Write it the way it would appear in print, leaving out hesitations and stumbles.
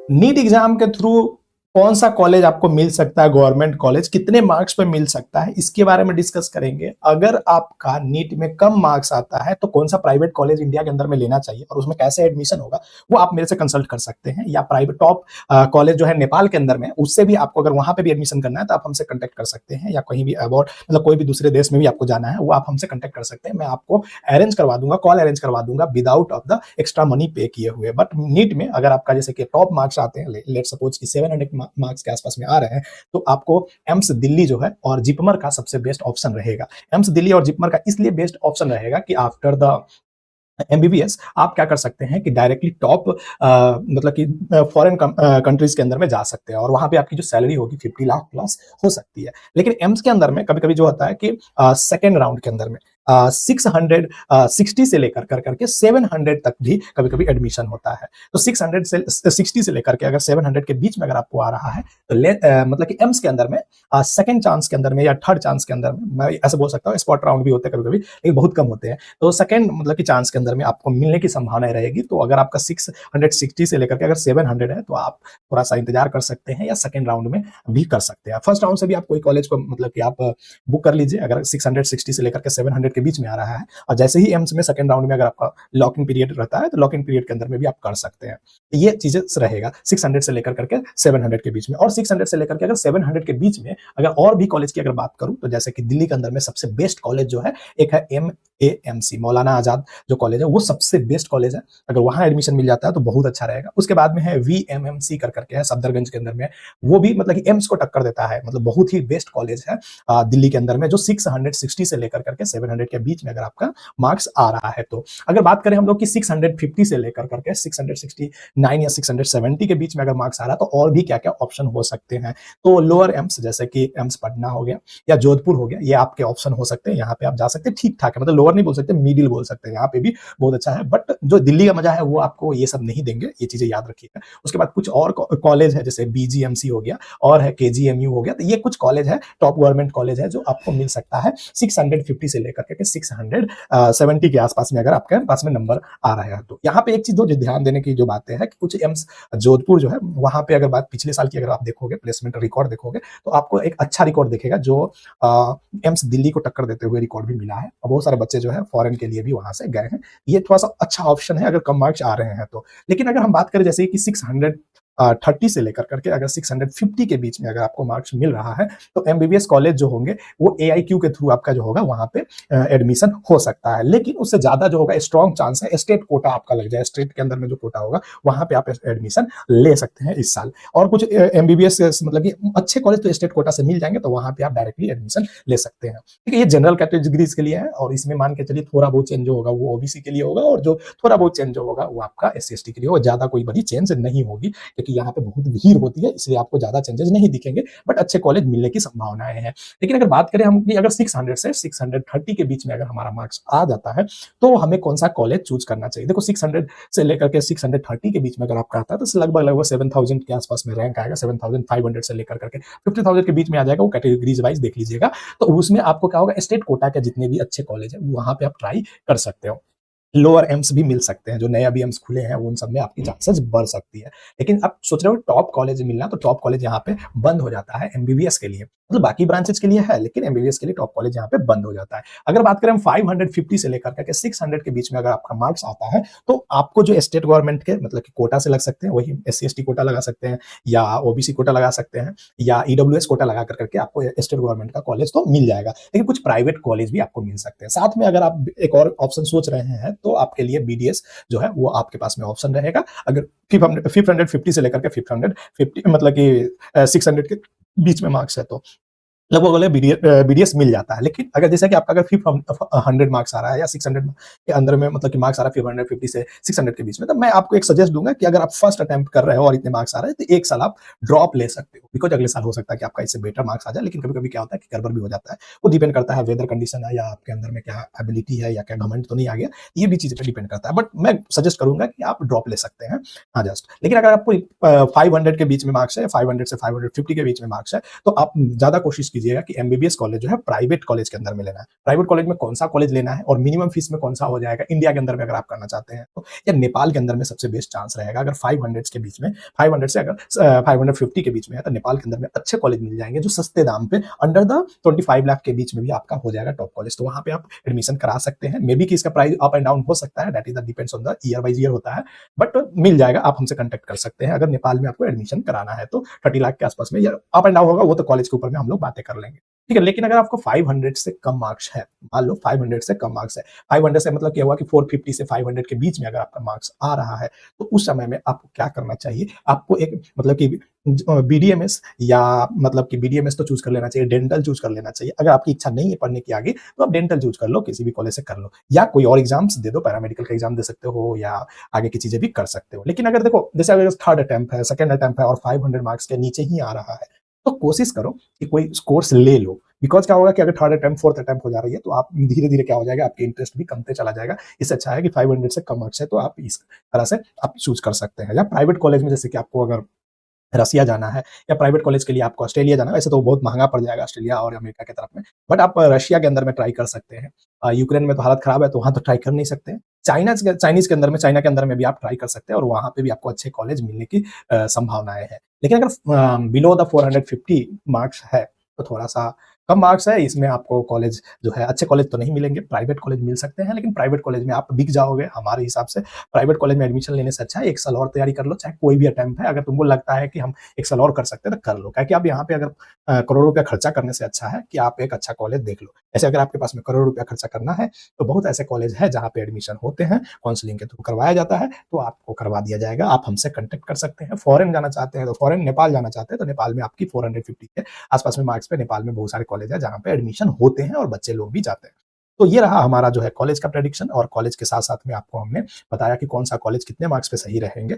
NEET exam के through कौन सा कॉलेज आपको मिल सकता है, गवर्नमेंट कॉलेज कितने मार्क्स पे मिल सकता है, इसके बारे में डिस्कस करेंगे। अगर आपका नीट में कम मार्क्स आता है तो कौन सा प्राइवेट कॉलेज इंडिया के अंदर में लेना चाहिए और उसमें कैसे एडमिशन होगा, वो आप मेरे से कंसल्ट कर सकते हैं। या प्राइवेट टॉप कॉलेज जो है नेपाल के अंदर में, उससे भी आपको अगर वहां पे भी एडमिशन करना है तो आप हमसे कंटेक्ट कर सकते हैं। या कहीं भी अबाउट मतलब कोई भी दूसरे देश में भी आपको जाना है, वो आप हमसे कंटेक्ट कर सकते हैं। मैं आपको अरेंज करवा दूंगा, कॉल अरेंज करवा दूंगा without of the extra money पे किए हुए। बट नीट में अगर आपका जैसे कि टॉप मार्क्स आते हैं, लेट सपोज कि 700 मार्क्स के आसपास में आ रहे हैं, तो आपको एम्स दिल्ली जो है और जिपमर का सबसे बेस्ट ऑप्शन रहेगा। एम्स दिल्ली और जिपमर का इसलिए बेस्ट ऑप्शन रहेगा कि आफ्टर द एमबीबीएस आप क्या कर सकते हैं कि डायरेक्टली टॉप मतलब कि फॉरेन कंट्रीज के अंदर में जा सकते हैं और वहां पे आपकी जो सैलरी होगी 50 लाख प्लस हो सकती है। लेकिन एम्स के अंदर में कभी कभी जो होता है कि सेकेंड राउंड के अंदर में 660 से लेकर करके 700 तक भी कभी कभी एडमिशन होता है। तो 600 से 60 से लेकर के अगर 700 के बीच में अगर आपको आ रहा है तो मतलब कि एम्स के अंदर में सेकंड चांस के अंदर में या थर्ड चांस के अंदर में, मैं ऐसे बोल सकता हूँ, स्पॉट राउंड भी होते हैं कभी कभी लेकिन बहुत कम होते हैं। तो सेकंड मतलब कि चांस के अंदर में आपको मिलने की संभावना रहेगी। तो अगर आपका 660 से लेकर के अगर 700 है तो आप थोड़ा सा इंतजार कर सकते हैं या सेकंड राउंड में भी कर सकते हैं। फर्स्ट राउंड से भी आप कोई कॉलेज को मतलब कि आप बुक कर लीजिए अगर 660 से लेकर के 700 के बीच में आ रहा है। और जैसे ही एम्स में सेकंड राउंड में अगर आपका लॉकिंग पीरियड रहता है तो लॉकिंग पीरियड के अंदर में भी आप कर सकते हैं। ये चीजें रहेगा 600 से लेकर करके 700 के बीच में। और 600 से लेकर के अगर 700 के बीच में अगर और भी कॉलेज की अगर बात करूं तो जैसे कि दिल्ली के अंदर में सबसे बेस्ट कॉलेज जो है एक है MAMC, मौलाना आजाद जो कॉलेज है वो सबसे बेस्ट कॉलेज है। अगर वहां एडमिशन मिल जाता है तो बहुत अच्छा रहेगा। उसके बाद में है VMMC कर करके है सफदरगंज के अंदर में, वो भी मतलब कि एम्स को टक्कर देता है, मतलब बहुत ही बेस्ट कॉलेज है दिल्ली के अंदर में, जो 660 से लेकर करके 700 के बीच में अगर आपका मार्क्स आ रहा है। तो अगर बात करें हम लोग कि 650 से लेकर करके 669 या 670 के बीच में अगर मार्क्स आ रहा है तो और भी क्या क्या ऑप्शन हो सकते हैं। तो लोअर एम्स जैसे कि एम्स पटना हो गया या जोधपुर हो गया, ये आपके ऑप्शन हो सकते हैं। यहाँ पे आप जा सकते हैं, ठीक ठाक है, मतलब लोअर नहीं बोल सकते, मिडिल बोल सकते हैं, यहाँ पे भी बहुत अच्छा है। बट जो दिल्ली का मजा है वो आपको ये सब नहीं देंगे, ये चीजें याद रखिएगा। उसके बाद कुछ और कॉलेज है जैसे BGMC हो गया और है KGMU हो गया, तो ये कुछ कॉलेज है, टॉप गवर्नमेंट कॉलेज है जो आपको मिल सकता है 650 से लेकर के 670 के आसपास में अगर आपके पास में नंबर आ रहा है। तो यहाँ पे एक चीज जो ध्यान देने की जो बातें है कि कुछ एम्स जोधपुर जो है वहां पे अगर बात पिछले साल की अगर आप देखोगे प्लेसमेंट रिकॉर्ड देखोगे तो आपको एक अच्छा रिकॉर्ड दिखेगा जो एम्स दिल्ली को टक्कर देते हुए रिकॉर्ड भी मिला है और बहुत सारे बच्चे जो है फॉरेन के लिए भी वहां से गए हैं। ये थोड़ा सा अच्छा ऑप्शन है अगर कम मार्क्स आ रहे हैं तो। लेकिन अगर हम बात करें जैसे कि 630 से लेकर करके अगर 650 के बीच में अगर आपको मार्क्स मिल रहा है तो एमबीबीएस कॉलेज जो होंगे वो AIQ के थ्रू आपका जो होगा वहां पे एडमिशन हो सकता है। लेकिन उससे ज्यादा जो होगा स्ट्रॉन्ग चांस है स्टेट कोटा आपका लग जाए, स्टेट के अंदर में जो कोटा होगा वहां पे आप एडमिशन ले सकते हैं इस साल। और कुछ एमबीबीएस मतलब कि अच्छे कॉलेज तो स्टेट कोटा से मिल जाएंगे तो वहां पे आप डायरेक्टली एडमिशन ले सकते हैं। ठीक है, ये जनरल कैटेगरीज के लिए है और इसमें मान के चलिए थोड़ा बहुत चेंज होगा वो ओबीसी के लिए होगा और जो थोड़ा बहुत चेंज होगा वो आपका SC/ST के लिए होगा, ज्यादा कोई बड़ी चेंज नहीं होगी क्योंकि यहाँ पे बहुत भीड़ होती है, इसलिए आपको ज्यादा चेंजेस नहीं दिखेंगे। बट अच्छे कॉलेज मिलने की संभावनाएं हैं। लेकिन अगर बात करें हम कि अगर 600 से 630 के बीच में अगर हमारा मार्क्स आ जाता है तो हमें कौन सा कॉलेज चूज करना चाहिए। देखो 600 से लेकर के 630 के बीच में अगर आपका आता है तो लगभग 7000 के आसपास में रैंक आएगा, 7500 से लेकर करके 50000 के बीच में आ जाएगा। वो कैटेगरीज वाइज देख लीजिएगा। तो उसमें आपको क्या होगा, स्टेट कोटा के जितने भी अच्छे कॉलेज है वहां पे आप ट्राई कर सकते हो। लोअर एम्स भी मिल सकते हैं, जो नए अभी एम्स खुले हैं उन सब में आपकी चांसेस बढ़ सकती है। लेकिन आप सोच रहे हो टॉप कॉलेज मिलना, तो टॉप कॉलेज यहाँ पे बंद हो जाता है एमबीबीएस के लिए, मतलब बाकी ब्रांचेज के लिए है लेकिन एमबीबीएस के लिए टॉप कॉलेज यहाँ पे बंद हो जाता है। अगर बात करें हम 550 से लेकर के 600 के बीच में अगर आपका मार्क्स आता है तो आपको जो स्टेट गवर्नमेंट के मतलब कि कोटा से लग सकते हैं, वही SC/ST कोटा लगा सकते हैं या OBC कोटा लगा सकते हैं या EWS कोटा लगा करके आपको स्टेट गवर्नमेंट का कॉलेज तो मिल जाएगा। लेकिन कुछ प्राइवेट कॉलेज भी आपको मिल सकते हैं। साथ में अगर आप एक और ऑप्शन सोच रहे हैं तो आपके लिए BDS जो है वो आपके पास में ऑप्शन रहेगा। अगर 550 से लेकर के 550 मतलब कि 600 के बीच में मार्क्स है तो लगभग BDS मिल जाता है। लेकिन अगर जैसा कि आपका अगर 500 मार्क्स आ रहा है या 600 के अंदर में मतलब कि मार्क्स आ रहा है 550 से 600 के बीच में, तो मैं आपको एक सजेस्ट दूंगा कि अगर आप फर्स्ट अटेम्प्ट कर रहे हो और इतने मार्क्स आ रहे हैं तो एक साल आप ड्रॉप ले सकते हो, बिकॉज अगले साल हो सकता है कि आपका इससे बेटर मार्क्स आ जाए। लेकिन कभी कभी क्या होता है कि गड़बड़ भी हो जाता है, वो डिपेंड करता है वेदर कंडीशन है या आपके अंदर में क्या एबिलिटी है या क्या घमंड तो नहीं आ गया, ये भी चीजें पे डिपेंड करता है। बट मैं सजेस्ट करूंगा कि आप ड्रॉप ले सकते हैं हाँ जस्ट। लेकिन अगर आपको 500 के बीच में मार्क्स है, 500 से 550 के बीच में मार्क्स है तो आप ज्यादा कोशिश कीजिएगा कि एमबीबीएस कॉलेज जो है प्राइवेट कॉलेज के अंदर में लेना है। प्राइवेट कॉलेज में कौन-सा कॉलेज लेना है और मिनिमम फीस में कौन-सा हो जाएगा इंडिया के अंदर में अगर आप करना चाहते हैं तो, या नेपाल के अंदर में सबसे बेस्ट चांस रहेगा। अगर 500 के बीच में 500 से अगर 550 के बीच में है तो नेपाल के अंदर में अच्छे कॉलेज मिल जाएँगे जो सस्ते दाम पे अंडर द 25 लाख के बीच में भी आपका हो जाएगा टॉप कॉलेज। तो वहाँ पे आप एडमिशन करा सकते हैं। मे बी कि इसका प्राइस अप एंड डाउन हो सकता है, that is the depends on the year by year होता है, बट मिल जाएगा। आप हमसे कॉन्टैक्ट कर सकते हैं अगर नेपाल में आपको एडमिशन कराना है तो 30 लाख के आसपास में, या अप एंड डाउन होगा वो तो कॉलेज के ऊपर में हम लोग बातें कर लेंगे। ठीक है, लेकिन अगर आपको 500 से कम मार्क्स है, मान लो 500 से कम मार्क्स है, 500 से मतलब क्या हुआ कि 450 से 500 के बीच में अगर आपका मार्क्स आ रहा है, तो उस समय में आपको क्या करना चाहिए? आपको एक मतलब कि बीडीएमएस, या मतलब कि बीडीएमएस तो चूज़ कर लेना चाहिए, डेंटल चूज़ कर लेना चाहिए। अगर आपकी इच्छा नहीं है पढ़ने की आगे, तो आप डेंटल चूज़ कर लो, किसी भी कॉलेज से कर लो, या कोई और एग्ज़ाम्स दे दो, पैरामेडिकल का एग्ज़ाम दे सकते हो या आगे की चीज़ें भी कर सकते हो। लेकिन अगर देखो, जैसे अगर थर्ड अटेम्प्ट है, सेकंड अटेम्प्ट है और 500 मार्क्स के नीचे ही आ रहा है, तो कोशिश करो कि कोई कोर्स ले लो। बिकॉज़ क्या होगा कि अगर थर्ड अटेम्प्ट, फोर्थ अटेम्प्ट हो जा रही है, तो आप धीरे-धीरे क्या हो जाएगा, आपके इंटरेस्ट भी कमते चला जाएगा। इससे अच्छा है कि 500 से कम मार्क्स है, तो आप इस तरह से आप चूज़ कर सकते हैं। या प्राइवेट कॉलेज में जैसे कि आपको अगर रसिया जाना है, या प्राइवेट कॉलेज के लिए आपको ऑस्ट्रेलिया जाना है, वैसे तो बहुत महँगा पड़ जाएगा ऑस्ट्रेलिया और अमेरिका की तरफ में, बट आप रशिया के अंदर में ट्राई कर सकते हैं। यूक्रेन में तो हालत खराब है, तो वहाँ तो ट्राई कर नहीं सकते हैं। चाइनीज़ के अंदर में, चाइना के अंदर में भी आप ट्राई कर सकते हैं और वहाँ पे भी आपको अच्छे कॉलेज मिलने की संभावनाएँ हैं। लेकिन अगर बिलो द 450 मार्क्स है, तो थोड़ा-सा कम मार्क्स है, इसमें आपको कॉलेज जो है, अच्छे कॉलेज तो नहीं मिलेंगे, प्राइवेट कॉलेज मिल सकते हैं, लेकिन प्राइवेट कॉलेज में आप बिक जाओगे हमारे हिसाब से। प्राइवेट कॉलेज में एडमिशन लेने से अच्छा है 1 साल और तैयारी कर लो, चाहे कोई भी अटेम्प्ट है। अगर तुमको लगता है कि हम 1 साल और कर सकते हैं, तो कर लो। क्या है कि आप यहाँ पे अगर करोड़ों रुपया खर्चा करने से अच्छा है कि आप एक अच्छा कॉलेज देख लो। ऐसे अगर आपके पास में करोड़ों रुपया खर्चा करना है, तो बहुत ऐसे कॉलेज हैं जहाँ पे एडमिशन होते हैं, काउंसलिंग के थ्रू करवाया जाता है, तो आपको करवा दिया जाएगा। आप हमसे कॉन्टैक्ट कर सकते हैं। फॉरेन जाना चाहते हैं तो फॉरेन, नेपाल जाना चाहते हैं तो नेपाल में आपकी 450 के आस-पास में मार्क्स पे नेपाल में बहुत सारे कॉलेज हैं जहाँ पे एडमिशन होते हैं और बच्चे लोग भी जाते हैं। तो ये रहा हमारा जो है कॉलेज का प्रेडिक्शन, और कॉलेज के साथ-साथ में आपको हमने बताया कि कौन-सा कॉलेज कितने मार्क्स पे सही रहेंगे।